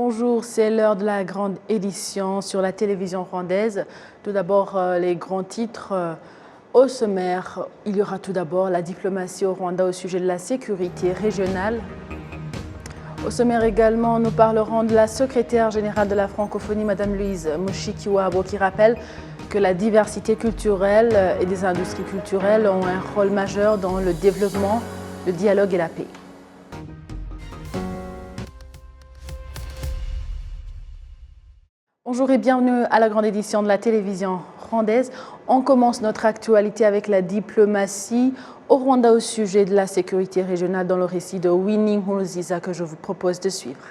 Bonjour, c'est l'heure de la grande édition sur la télévision rwandaise. Tout d'abord, les grands titres au sommaire. Il y aura tout d'abord la diplomatie au Rwanda au sujet de la sécurité régionale. Au sommaire également, nous parlerons de la secrétaire générale de la francophonie, Madame Louise Mushikiwabo, qui rappelle que la diversité culturelle et des industries culturelles ont un rôle majeur dans le développement, le dialogue et la paix. Bonjour et bienvenue à la grande édition de la télévision rwandaise. On commence notre actualité avec la diplomatie au Rwanda au sujet de la sécurité régionale dans le récit de Winnie Nkurunziza que je vous propose de suivre.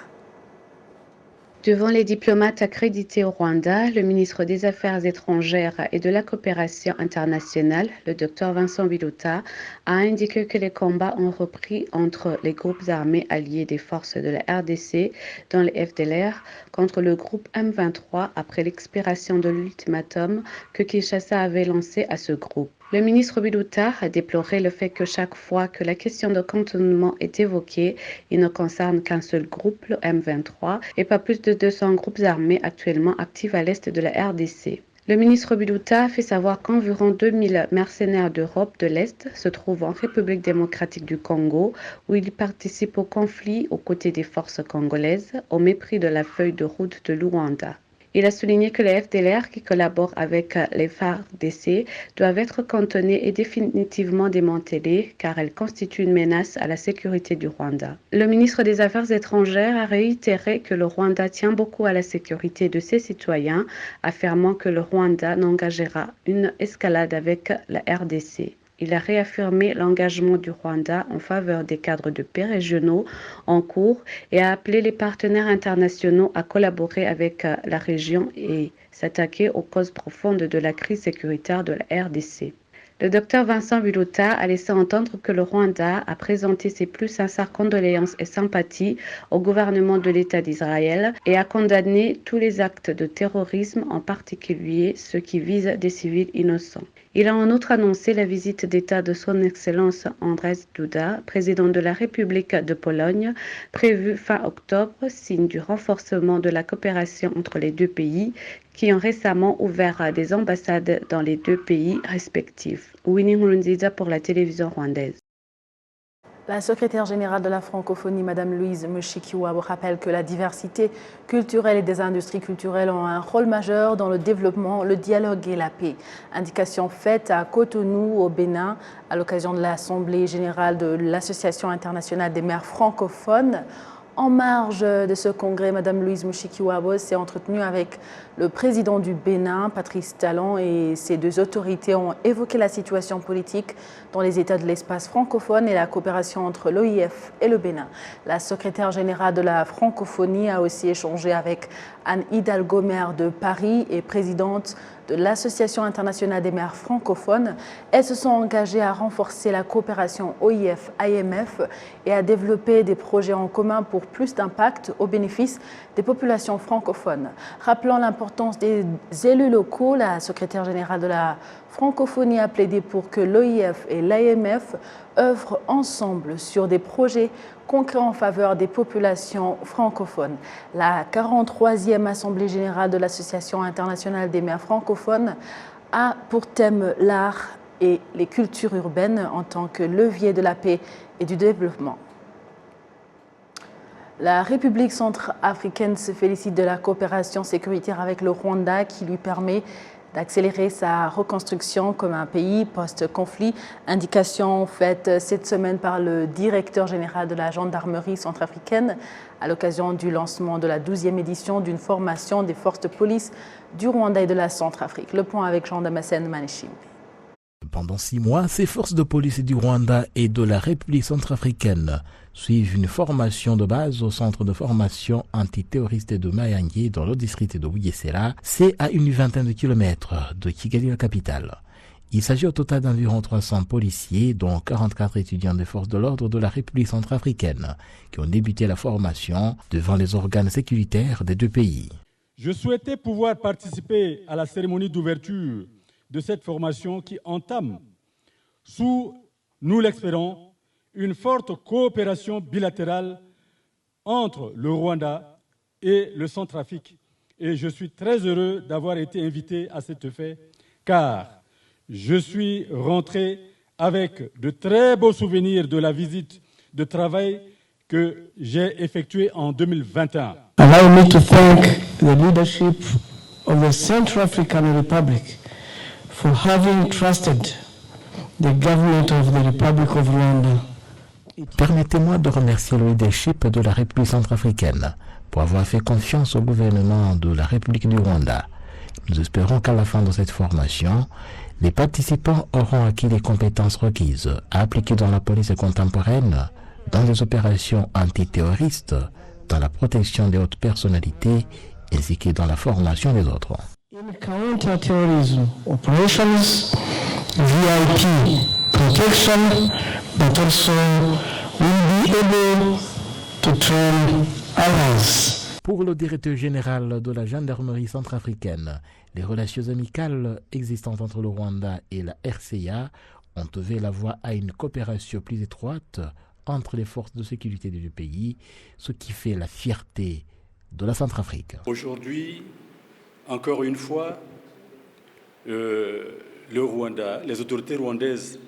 Devant les diplomates accrédités au Rwanda, le ministre des Affaires étrangères et de la coopération internationale, le Dr Vincent Biluta, a indiqué que les combats ont repris entre les groupes armés alliés des forces de la RDC, dont les FDLR, contre le groupe M23 après l'expiration de l'ultimatum que Kinshasa avait lancé à ce groupe. Le ministre Biluta a déploré le fait que chaque fois que la question de cantonnement est évoquée, il ne concerne qu'un seul groupe, le M23, et pas plus de 200 groupes armés actuellement actifs à l'est de la RDC. Le ministre Biluta a fait savoir qu'environ 2000 mercenaires d'Europe de l'Est se trouvent en République démocratique du Congo, où ils participent au conflit aux côtés des forces congolaises, au mépris de la feuille de route de Luanda. Il a souligné que les FDLR qui collaborent avec les FARDC doivent être cantonnés et définitivement démantelés car elles constituent une menace à la sécurité du Rwanda. Le ministre des Affaires étrangères a réitéré que le Rwanda tient beaucoup à la sécurité de ses citoyens, affirmant que le Rwanda n'engagera une escalade avec la RDC. Il a réaffirmé l'engagement du Rwanda en faveur des cadres de paix régionaux en cours et a appelé les partenaires internationaux à collaborer avec la région et s'attaquer aux causes profondes de la crise sécuritaire de la RDC. Le Dr Vincent Biluta a laissé entendre que le Rwanda a présenté ses plus sincères condoléances et sympathies au gouvernement de l'État d'Israël et a condamné tous les actes de terrorisme, en particulier ceux qui visent des civils innocents. Il a en outre annoncé la visite d'État de son Excellence Andrzej Duda, président de la République de Pologne, prévue fin octobre, signe du renforcement de la coopération entre les deux pays, qui ont récemment ouvert des ambassades dans les deux pays respectifs. Winnie Nkurunziza pour la télévision rwandaise. La secrétaire générale de la francophonie, Madame Louise Mushikiwabo, rappelle que la diversité culturelle et des industries culturelles ont un rôle majeur dans le développement, le dialogue et la paix. Indication faite à Cotonou, au Bénin, à l'occasion de l'Assemblée générale de l'Association internationale des maires francophones. En marge de ce congrès, Mme Louise Mushikiwabo s'est entretenue avec le président du Bénin, Patrice Talon, et ces deux autorités ont évoqué la situation politique dans les États de l'espace francophone et la coopération entre l'OIF et le Bénin. La secrétaire générale de la francophonie a aussi échangé avec Anne Hidalgo, maire de Paris et présidente de l'Association internationale des maires francophones. Elles se sont engagées à renforcer la coopération OIF-IMF et à développer des projets en commun pour plus d'impact au bénéfice des populations francophones. Rappelant l'importance des élus locaux, la secrétaire générale de la francophonie a plaidé pour que l'OIF et l'IMF œuvrent ensemble sur des projets concrets en faveur des populations francophones. La 43e Assemblée générale de l'Association internationale des maires francophones a pour thème l'art et les cultures urbaines en tant que levier de la paix et du développement. La République centrafricaine se félicite de la coopération sécuritaire avec le Rwanda qui lui permet d'accélérer sa reconstruction comme un pays post-conflit. Indication faite cette semaine par le directeur général de la gendarmerie centrafricaine à l'occasion du lancement de la 12e édition d'une formation des forces de police du Rwanda et de la Centrafrique. Le point avec Jean-Damascène Maneshim. Pendant 6 mois, ces forces de police du Rwanda et de la République centrafricaine suivent une formation de base au centre de formation antiterroriste de Mayangé dans le district de Bugesera. C'est à une vingtaine de kilomètres de Kigali, la capitale. Il s'agit au total d'environ 300 policiers, dont 44 étudiants des forces de l'ordre de la République centrafricaine, qui ont débuté la formation devant les organes sécuritaires des deux pays. Je souhaitais pouvoir participer à la cérémonie d'ouverture de cette formation qui entame, sous, nous l'espérons, une forte coopération bilatérale entre le Rwanda et le Centrafrique. Et je suis très heureux d'avoir été invité à cet effet, car je suis rentré avec de très beaux souvenirs de la visite de travail que j'ai effectuée en 2021. Allow me to thank the leadership of the Central African Republic for having trusted the government of the Republic of Rwanda. Permettez-moi de remercier le leadership de la République centrafricaine pour avoir fait confiance au gouvernement de la République du Rwanda. Nous espérons qu'à la fin de cette formation, les participants auront acquis les compétences requises à appliquer dans la police contemporaine, dans les opérations antiterroristes, dans la protection des hautes personnalités ainsi que dans la formation des autres. In counter-terrorism operations, VIP protection, but also will be able to train others. Pour le directeur général de la gendarmerie centrafricaine, les relations amicales existantes entre le Rwanda et la RCA ont ouvert la voie à une coopération plus étroite entre les forces de sécurité du pays, ce qui fait la fierté de la Centrafrique. Aujourd'hui, encore une fois, le Rwanda, les autorités rwandaises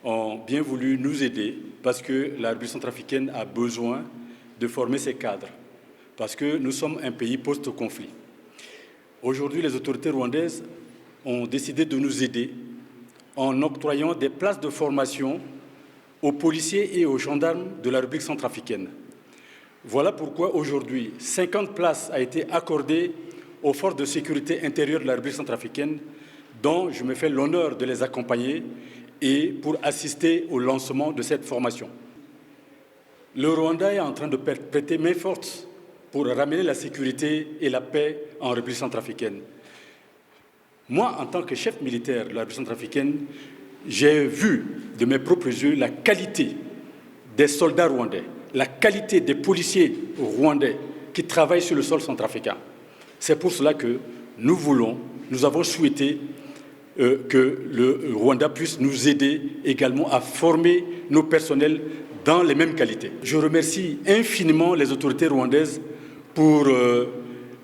ont bien voulu nous aider parce que la République centrafricaine a besoin de former ses cadres, parce que nous sommes un pays post-conflit. Aujourd'hui, les autorités rwandaises ont décidé de nous aider en octroyant des places de formation aux policiers et aux gendarmes de la République centrafricaine. Voilà pourquoi aujourd'hui, 50 places ont été accordées aux forces de sécurité intérieure de la République centrafricaine, dont je me fais l'honneur de les accompagner et pour assister au lancement de cette formation. Le Rwanda est en train de prêter main forte pour ramener la sécurité et la paix en République centrafricaine. Moi, en tant que chef militaire de la République centrafricaine, j'ai vu de mes propres yeux la qualité des soldats rwandais, la qualité des policiers rwandais qui travaillent sur le sol centrafricain. C'est pour cela que nous avons souhaité que le Rwanda puisse nous aider également à former nos personnels dans les mêmes qualités. Je remercie infiniment les autorités rwandaises pour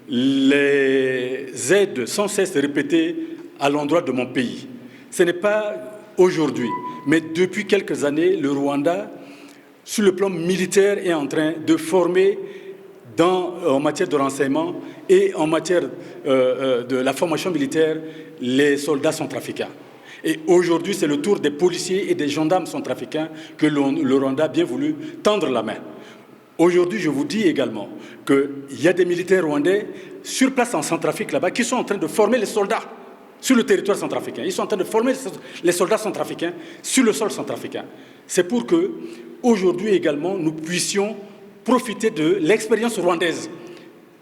les aides sans cesse répétées à l'endroit de mon pays. Ce n'est pas aujourd'hui, mais depuis quelques années, le Rwanda, sur le plan militaire, est en train de former en matière de renseignement et en matière de la formation militaire les soldats centrafricains. Et aujourd'hui, c'est le tour des policiers et des gendarmes centrafricains que le Rwanda a bien voulu tendre la main. Aujourd'hui, je vous dis également qu'il y a des militaires rwandais sur place en Centrafrique là-bas qui sont en train de former les soldats sur le territoire centrafricain. Ils sont en train de former les soldats centrafricains sur le sol centrafricain. C'est pour que, aujourd'hui également, nous puissions profiter de l'expérience rwandaise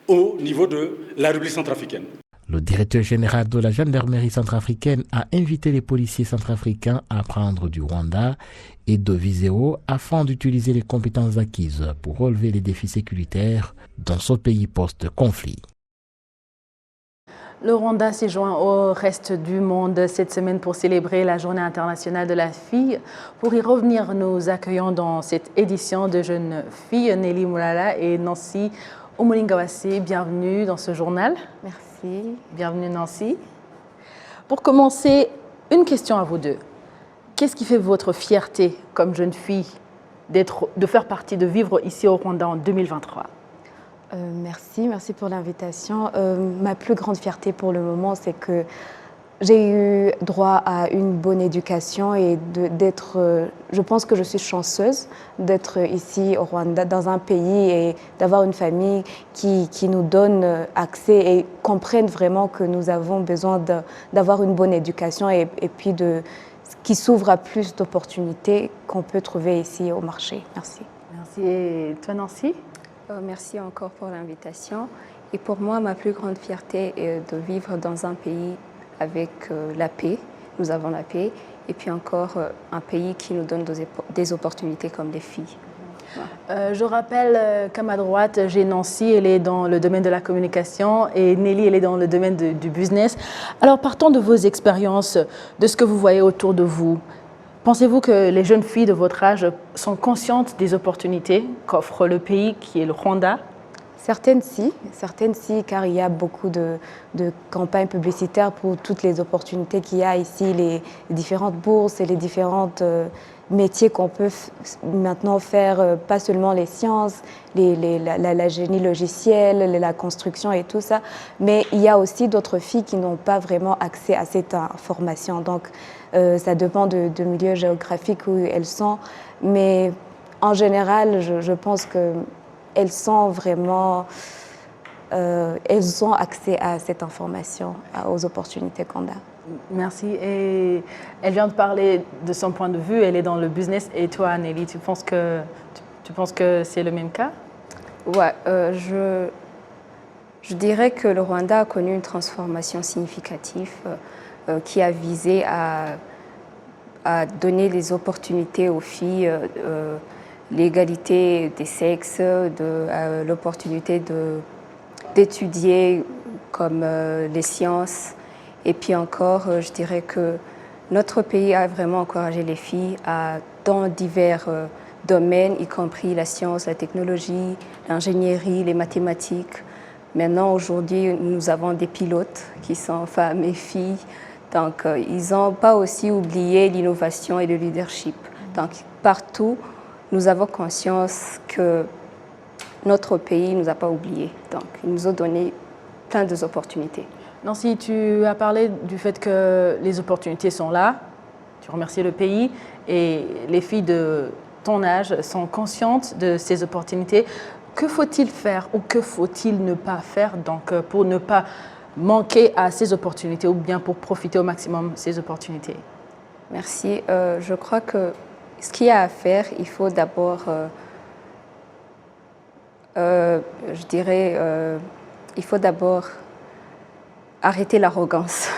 au niveau de la République centrafricaine. Le directeur général de la gendarmerie centrafricaine a invité les policiers centrafricains à apprendre du Rwanda et de viser haut afin d'utiliser les compétences acquises pour relever les défis sécuritaires dans ce pays post-conflit. Le Rwanda s'est joint au reste du monde cette semaine pour célébrer la Journée internationale de la fille. Pour y revenir, nous accueillons dans cette édition de jeunes filles Nelly Moulala et Nancy Omolingawase. Bienvenue dans ce journal. Merci. Bienvenue Nancy. Pour commencer, une question à vous deux. Qu'est-ce qui fait votre fierté comme jeune fille de faire partie, de vivre ici au Rwanda en 2023 ? Merci pour l'invitation. Ma plus grande fierté pour le moment, c'est que j'ai eu droit à une bonne éducation et je pense que je suis chanceuse d'être ici au Rwanda, dans un pays et d'avoir une famille qui nous donne accès et comprennent vraiment que nous avons besoin d'avoir une bonne éducation et puis qui s'ouvre à plus d'opportunités qu'on peut trouver ici au marché. Merci. Merci. Et toi Nancy ? Merci encore pour l'invitation. Et pour moi, ma plus grande fierté est de vivre dans un pays avec la paix. Nous avons la paix. Et puis encore un pays qui nous donne des opportunités comme les filles. Je rappelle qu'à ma droite, j'ai Nancy, elle est dans le domaine de la communication et Nelly, elle est dans le domaine du business. Alors partons de vos expériences, de ce que vous voyez autour de vous. Pensez-vous que les jeunes filles de votre âge sont conscientes des opportunités qu'offre le pays qui est le Rwanda ? Certaines si, car il y a beaucoup de campagnes publicitaires pour toutes les opportunités qu'il y a ici, les différentes bourses et les différentes métiers qu'on peut maintenant faire, pas seulement les sciences, la génie logicielle, la construction et tout ça, mais il y a aussi d'autres filles qui n'ont pas vraiment accès à cette information. Donc ça dépend de milieu géographique où elles sont, mais en général, je pense que elles sont vraiment, elles ont accès à cette information, aux opportunités qu'on a. Merci. Et elle vient de parler de son point de vue, elle est dans le business. Et toi, Nelly, tu penses que c'est le même cas? Ouais, je dirais que le Rwanda a connu une transformation significative qui a visé à donner les opportunités aux filles, l'égalité des sexes, l'opportunité d'étudier comme les sciences. Et puis encore, je dirais que notre pays a vraiment encouragé les filles dans divers domaines, y compris la science, la technologie, l'ingénierie, les mathématiques. Maintenant, aujourd'hui, nous avons des pilotes qui sont femmes et filles. Donc, ils n'ont pas aussi oublié l'innovation et le leadership. Donc, partout, nous avons conscience que notre pays ne nous a pas oubliés. Donc, ils nous ont donné plein d'opportunités. Nancy, tu as parlé du fait que les opportunités sont là. Tu remercies le pays et les filles de ton âge sont conscientes de ces opportunités. Que faut-il faire ou que faut-il ne pas faire donc, pour ne pas manquer à ces opportunités ou bien pour profiter au maximum de ces opportunités? Merci. Je crois que ce qu'il y a à faire, il faut d'abord, je dirais, il faut d'abord arrêter l'arrogance.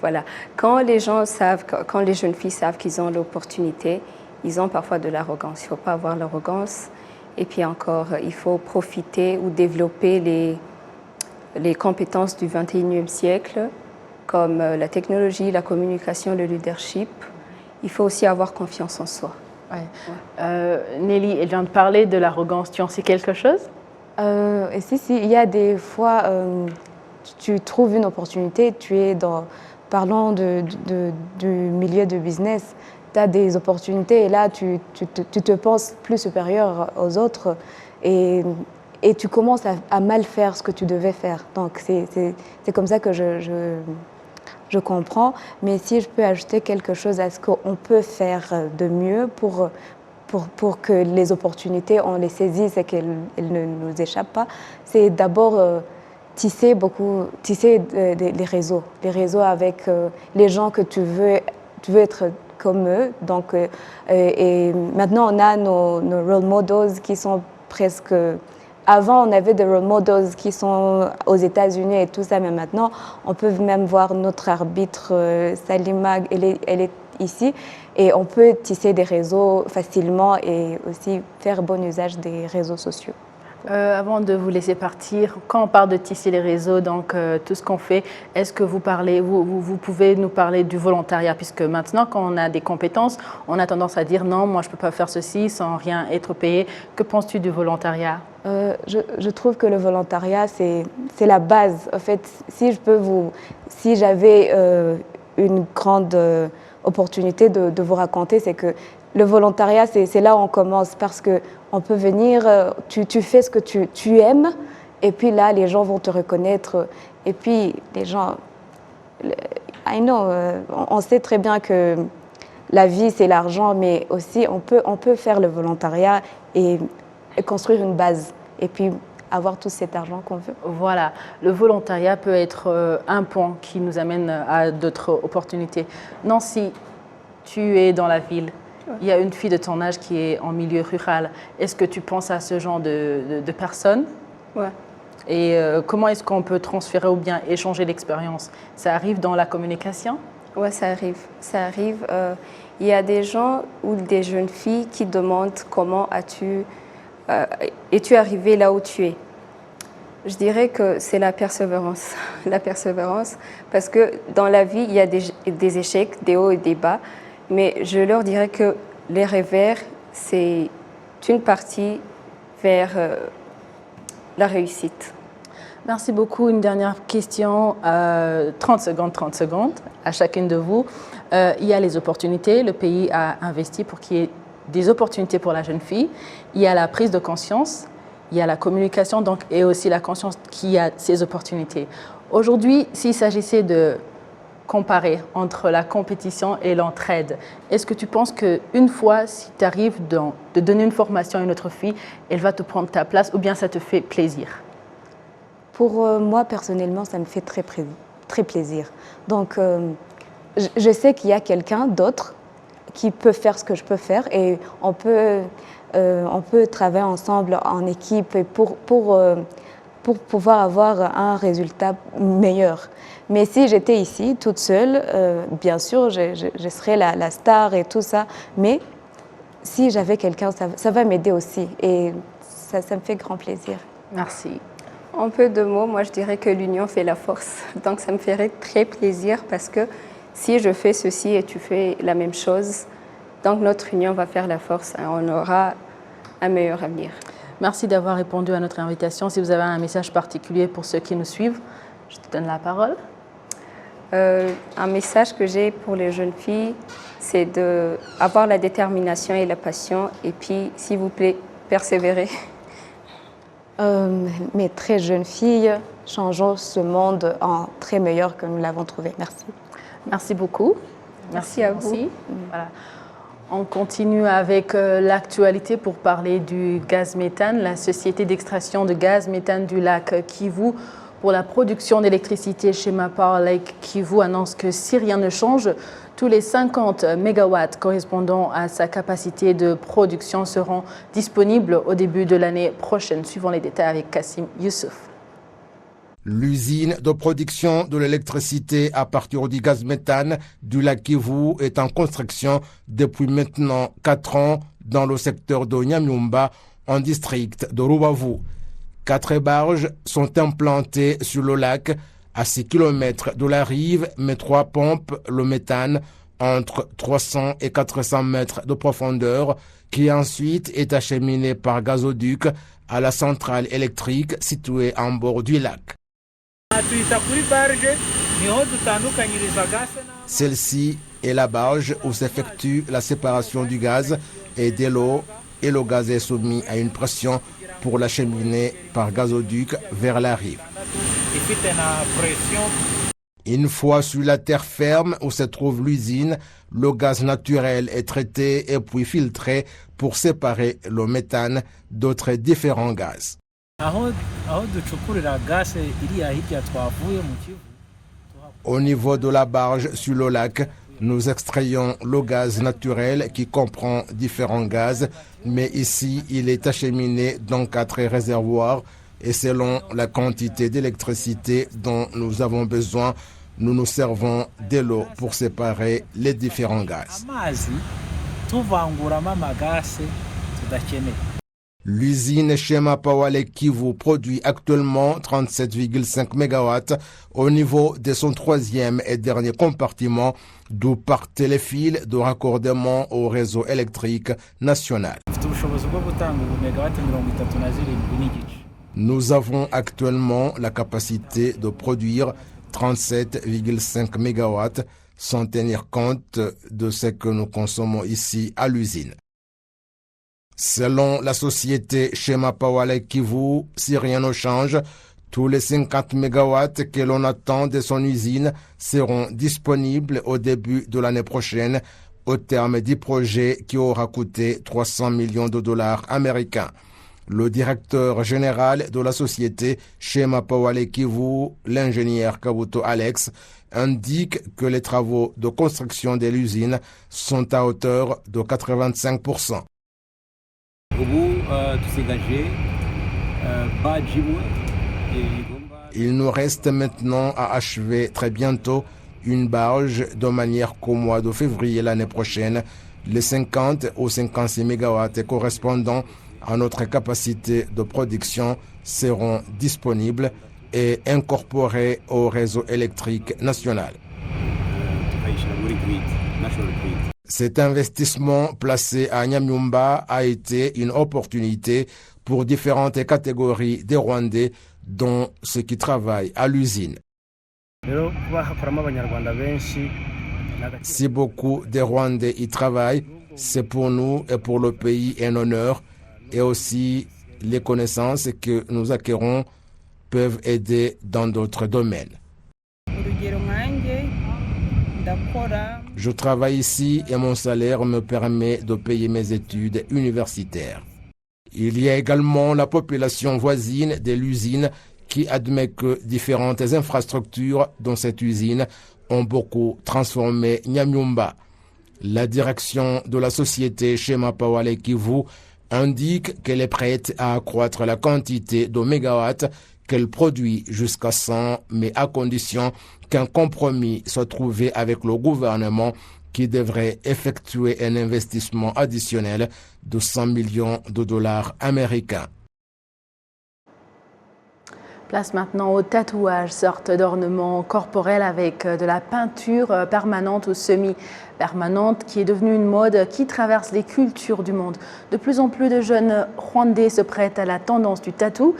Voilà. Quand les gens savent, quand les jeunes filles savent qu'ils ont l'opportunité, ils ont parfois de l'arrogance. Il ne faut pas avoir l'arrogance. Et puis encore, il faut profiter ou développer les compétences du 21e siècle, comme la technologie, la communication, le leadership. Il faut aussi avoir confiance en soi. Ouais. Nelly, elle vient de parler de l'arrogance. Tu en sais quelque chose? Si, il y a des fois, tu trouves une opportunité, parlons du milieu de business, tu as des opportunités et là, tu te penses plus supérieur aux autres et tu commences à mal faire ce que tu devais faire. Donc, c'est comme ça que je comprends. Mais si je peux ajouter quelque chose à ce qu'on peut faire de mieux pour que les opportunités, on les saisisse et qu'elles ne nous échappent pas, c'est d'abord tisser les réseaux avec les gens que tu veux être comme eux. Donc, et maintenant, on a nos role models qui sont presque... Avant, on avait des role models qui sont aux États-Unis et tout ça, mais maintenant, on peut même voir notre arbitre, Salima, elle est ici, et on peut tisser des réseaux facilement et aussi faire bon usage des réseaux sociaux. Avant de vous laisser partir, quand on parle de tisser les réseaux, donc tout ce qu'on fait, est-ce que vous pouvez nous parler du volontariat? Puisque maintenant, quand on a des compétences, on a tendance à dire non, moi je ne peux pas faire ceci sans rien être payé. Que penses-tu du volontariat? Je trouve que le volontariat, c'est la base. En fait, si j'avais une grande opportunité de vous raconter, c'est que le volontariat, c'est là où on commence parce qu'on peut venir, tu fais ce que tu aimes et puis là, les gens vont te reconnaître. Et puis, les gens, on sait très bien que la vie, c'est l'argent, mais aussi, on peut faire le volontariat et construire une base et puis avoir tout cet argent qu'on veut. Voilà, le volontariat peut être un pont qui nous amène à d'autres opportunités. Nancy, tu es dans la ville. Il y a une fille de ton âge qui est en milieu rural. Est-ce que tu penses à ce genre de personnes? Ouais. Et comment est-ce qu'on peut transférer ou bien échanger l'expérience? Ça arrive dans la communication? Oui, ça arrive. Ça arrive. Il y a des gens ou des jeunes filles qui demandent comment es-tu arrivé là où tu es. Je dirais que c'est la persévérance. La persévérance, parce que dans la vie, il y a des échecs, des hauts et des bas. Mais je leur dirais que les revers, c'est une partie vers la réussite. Merci beaucoup. Une dernière question, 30 secondes à chacune de vous. Il y a les opportunités, le pays a investi pour qu'il y ait des opportunités pour la jeune fille. Il y a la prise de conscience, il y a la communication donc, et aussi la conscience qu'il y a ces opportunités. Aujourd'hui, s'il s'agissait de comparer entre la compétition et l'entraide, est-ce que tu penses qu'une fois, si tu arrives de donner une formation à une autre fille, elle va te prendre ta place ou bien ça te fait plaisir? Pour moi, personnellement, ça me fait très plaisir. Donc, je sais qu'il y a quelqu'un d'autre qui peut faire ce que je peux faire et on peut travailler ensemble en équipe pour pouvoir avoir un résultat meilleur. Mais si j'étais ici toute seule, bien sûr, je serais la star et tout ça. Mais si j'avais quelqu'un, ça va m'aider aussi et ça me fait grand plaisir. Merci. En peu de mots, moi je dirais que l'union fait la force. Donc ça me ferait très plaisir parce que si je fais ceci et tu fais la même chose, donc notre union va faire la force et on aura un meilleur avenir. Merci d'avoir répondu à notre invitation. Si vous avez un message particulier pour ceux qui nous suivent, je te donne la parole. Un message que j'ai pour les jeunes filles, c'est d'avoir la détermination et la passion et puis, s'il vous plaît, persévérer. Mes très jeunes filles, changeons ce monde en très meilleur que nous l'avons trouvé. Merci. Merci beaucoup. Merci à vous. Voilà. On continue avec l'actualité pour parler du gaz méthane. La société d'extraction de gaz méthane du lac Kivu pour la production d'électricité Shema Power Lake Kivu annonce que si rien ne change, tous les 50 mégawatts correspondant à sa capacité de production seront disponibles au début de l'année prochaine. Suivons les détails avec Kassim Youssouf. L'usine de production de l'électricité à partir du gaz méthane du lac Kivu est en construction depuis maintenant 4 ans dans le secteur de Nyamyumba, en district de Rubavu. 4 barges sont implantées sur le lac à 6 km de la rive, mais 3 pompent le méthane entre 300 et 400 mètres de profondeur, qui ensuite est acheminé par gazoduc à la centrale électrique située en bord du lac. Celle-ci est la barge où s'effectue la séparation du gaz et de l'eau, et le gaz est soumis à une pression pour l'acheminer par gazoduc vers la rive. Une fois sur la terre ferme où se trouve l'usine, le gaz naturel est traité et puis filtré pour séparer le méthane d'autres différents gaz. Au niveau de la barge sur le lac, nous extrayons le gaz naturel qui comprend différents gaz, mais ici il est acheminé dans 4 réservoirs et selon la quantité d'électricité dont nous avons besoin, nous nous servons de l'eau pour séparer les différents gaz. L'usine Shema Power Lake Kivu produit actuellement 37,5 MW au niveau de son 3e et dernier compartiment, d'où partent les fils de raccordement au réseau électrique national. Nous avons actuellement la capacité de produire 37,5 MW sans tenir compte de ce que nous consommons ici à l'usine. Selon la société Shema Power Lake Kivu, si rien ne change, tous les 50 MW que l'on attend de son usine seront disponibles au début de l'année prochaine, au terme du projet qui aura coûté 300 millions de dollars américains. Le directeur général de la société Shema Power Lake Kivu, l'ingénieur Kabuto Alex, indique que les travaux de construction de l'usine sont à hauteur de 85%. Il nous reste maintenant à achever très bientôt une barge de manière qu'au mois de février l'année prochaine, les 50 ou 56 MW correspondant à notre capacité de production seront disponibles et incorporés au réseau électrique national. Cet investissement placé à Nyamyumba a été une opportunité pour différentes catégories de Rwandais, dont ceux qui travaillent à l'usine. Si beaucoup de Rwandais y travaillent, c'est pour nous et pour le pays un honneur, et aussi les connaissances que nous acquérons peuvent aider dans d'autres domaines. Je travaille ici et mon salaire me permet de payer mes études universitaires. Il y a également la population voisine de l'usine qui admet que différentes infrastructures dans cette usine ont beaucoup transformé Nyamyumba. La direction de la société Shema Power Kivu indique qu'elle est prête à accroître la quantité de mégawatts qu'elle produit jusqu'à 100, mais à condition qu'un compromis soit trouvé avec le gouvernement qui devrait effectuer un investissement additionnel de 100 millions de dollars américains. Place maintenant au tatouage, sorte d'ornement corporel avec de la peinture permanente ou semi-permanente qui est devenue une mode qui traverse les cultures du monde. De plus en plus de jeunes Rwandais se prêtent à la tendance du tatou.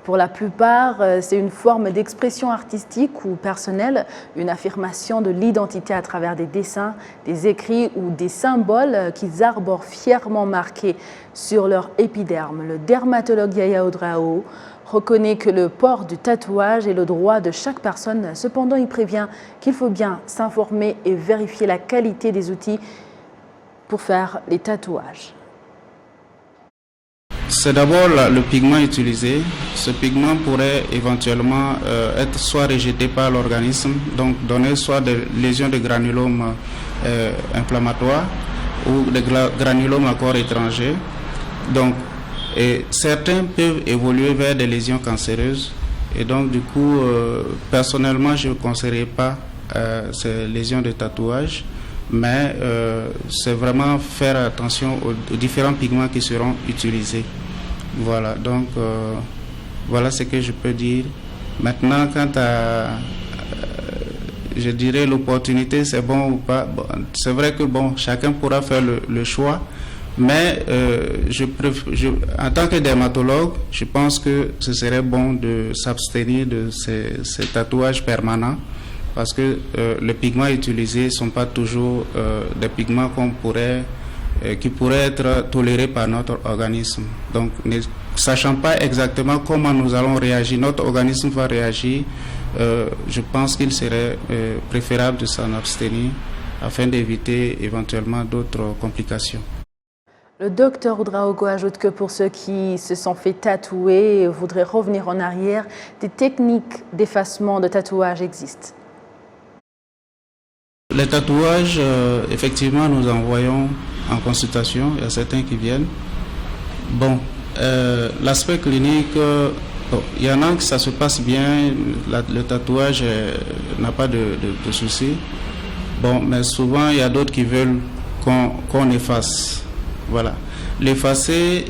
Pour la plupart, c'est une forme d'expression artistique ou personnelle, une affirmation de l'identité à travers des dessins, des écrits ou des symboles qu'ils arborent fièrement marqués sur leur épiderme. Le dermatologue Yaya Ouedraogo reconnaît que le port du tatouage est le droit de chaque personne. Cependant, il prévient qu'il faut bien s'informer et vérifier la qualité des outils pour faire les tatouages. C'est d'abord le pigment utilisé. Ce pigment pourrait éventuellement être soit rejeté par l'organisme, donc donner soit des lésions de granulomes inflammatoires ou des granulomes à corps étranger. Donc, et certains peuvent évoluer vers des lésions cancéreuses. Et donc, du coup, personnellement, je ne conseillerais pas ces lésions de tatouage. Mais c'est vraiment faire attention aux différents pigments qui seront utilisés. Voilà, donc voilà ce que je peux dire. Maintenant, quant à, je dirais, l'opportunité, c'est bon ou pas, bon, c'est vrai que bon, chacun pourra faire le choix, mais en tant que dermatologue, je pense que ce serait bon de s'abstenir de ces tatouages permanents. Parce que les pigments utilisés ne sont pas toujours des pigments qui pourraient être tolérés par notre organisme. Donc, ne sachant pas exactement comment nous allons réagir, notre organisme va réagir, je pense qu'il serait préférable de s'en abstenir afin d'éviter éventuellement d'autres complications. Le docteur Ouedraogo ajoute que pour ceux qui se sont fait tatouer et voudraient revenir en arrière, des techniques d'effacement de tatouage existent. Les tatouages, effectivement, nous envoyons en consultation. Il y a certains qui viennent. Bon, l'aspect clinique, il y en a que ça se passe bien. Le tatouage n'a pas de souci. Bon, mais souvent, il y a d'autres qui veulent qu'on efface. Voilà. L'effacer,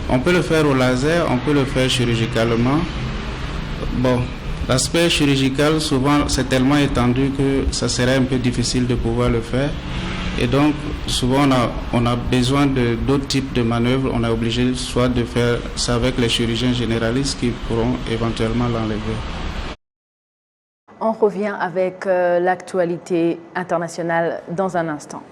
on peut le faire au laser, on peut le faire chirurgicalement. Bon. L'aspect chirurgical, souvent, c'est tellement étendu que ça serait un peu difficile de pouvoir le faire. Et donc, souvent, on a besoin d'autres types de manœuvres. On est obligé soit de faire ça avec les chirurgiens généralistes qui pourront éventuellement l'enlever. On revient avec l'actualité internationale dans un instant.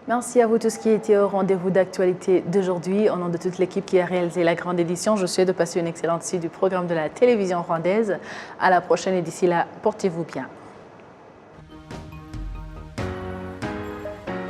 Merci à vous tous qui étiez au rendez-vous d'actualité d'aujourd'hui. Au nom de toute l'équipe qui a réalisé la grande édition, je souhaite de passer une excellente suite du programme de la télévision rwandaise. À la prochaine et d'ici là, portez-vous bien.